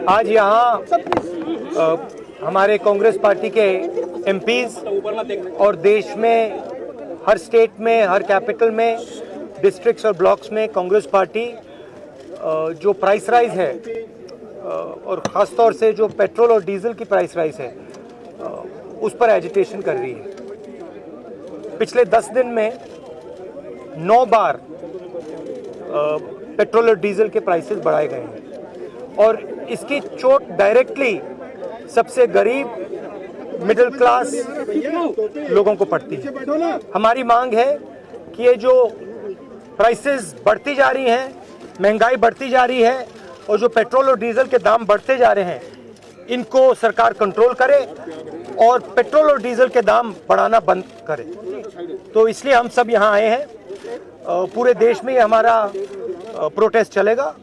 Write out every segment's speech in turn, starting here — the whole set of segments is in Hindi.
आज यहाँ हमारे कांग्रेस पार्टी के एमपीज और देश में हर स्टेट में, हर कैपिटल में, डिस्ट्रिक्ट्स और ब्लॉक्स में कांग्रेस पार्टी जो प्राइस राइज है और ख़ासतौर से जो पेट्रोल और डीजल की प्राइस राइज है उस पर एजिटेशन कर रही है। पिछले 10 दिन में 9 बार पेट्रोल और डीजल के प्राइसेस बढ़ाए गए हैं और इसकी चोट डायरेक्टली सबसे गरीब मिडिल क्लास लोगों को पड़ती है। हमारी मांग है कि ये जो प्राइसेस बढ़ती जा रही हैं, महंगाई बढ़ती जा रही है और जो पेट्रोल और डीजल के दाम बढ़ते जा रहे हैं, इनको सरकार कंट्रोल करे और पेट्रोल और डीजल के दाम बढ़ाना बंद करे। तो इसलिए हम सब यहाँ आए हैं। पूरे देश में हमारा प्रोटेस्ट चलेगा,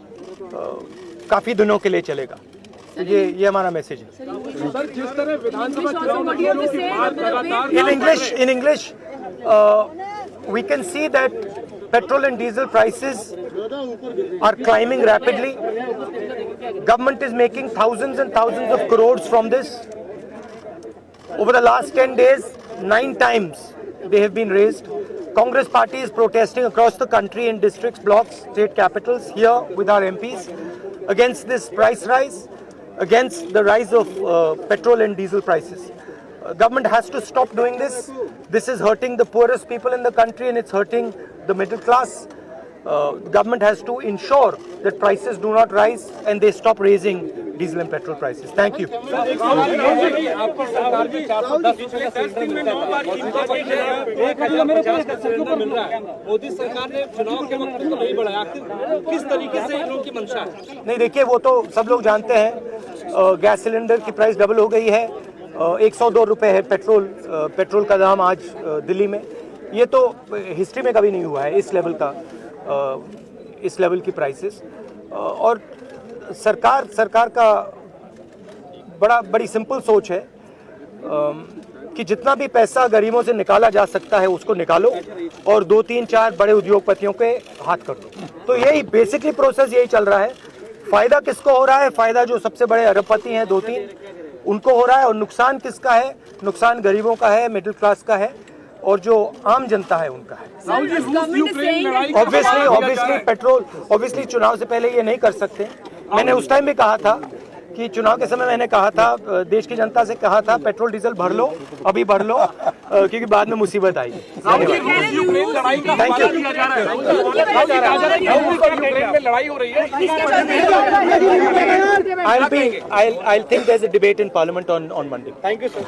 काफी दिनों के लिए चलेगा। ये हमारा मैसेज है। सर, जिस तरह विधानसभा चुनाव in English, we can see that petrol and diesel prices are climbing rapidly. Government is making thousands and thousands of crores from this. Over the last 10 days, 9 times they have been raised. Congress party is protesting across the country in districts, blocks, state capitals, here with our MPs against this price rise, against the rise of petrol and diesel prices. Government has to stop doing this. This is hurting the poorest people in the country and it's hurting the middle class. Government has to ensure that prices do not rise and they stop raising diesel and petrol prices. Thank you. Modi सरकार ने चुनाव के वक्त तो नहीं बढ़ाया, किस तरीके से इन लोगों की मंशा है? नहीं, देखिए, वो तो सब लोग जानते हैं। गैस सिलेंडर की प्राइस डबल हो गई है। 102 रुपए है पेट्रोल का दाम आज दिल्ली में। ये तो हिस्ट्री में कभी नहीं हुआ है इस लेवल की प्राइसेस। और सरकार का बड़ी सिंपल सोच है कि जितना भी पैसा गरीबों से निकाला जा सकता है उसको निकालो और 2, 3, 4 बड़े उद्योगपतियों के हाथ कर दो। तो यही बेसिकली प्रोसेस यही चल रहा है। फायदा किसको हो रहा है? फायदा जो सबसे बड़े अरबपति हैं 2-3 उनको हो रहा है। और नुकसान किसका है? नुकसान गरीबों का है, मिडिल क्लास का है और जो आम जनता है उनका है। ऑब्वियसली चुनाव से पहले ये नहीं कर सकते। मैंने उस टाइम भी कहा था कि चुनाव के समय मैंने कहा था, देश की जनता से कहा था, पेट्रोल डीजल भर लो, अभी भर लो, क्योंकि बाद में मुसीबत आएगी। Thank you. लड़ाई हो रही है। I'll think there's a debate in Parliament on Monday. Thank you, sir.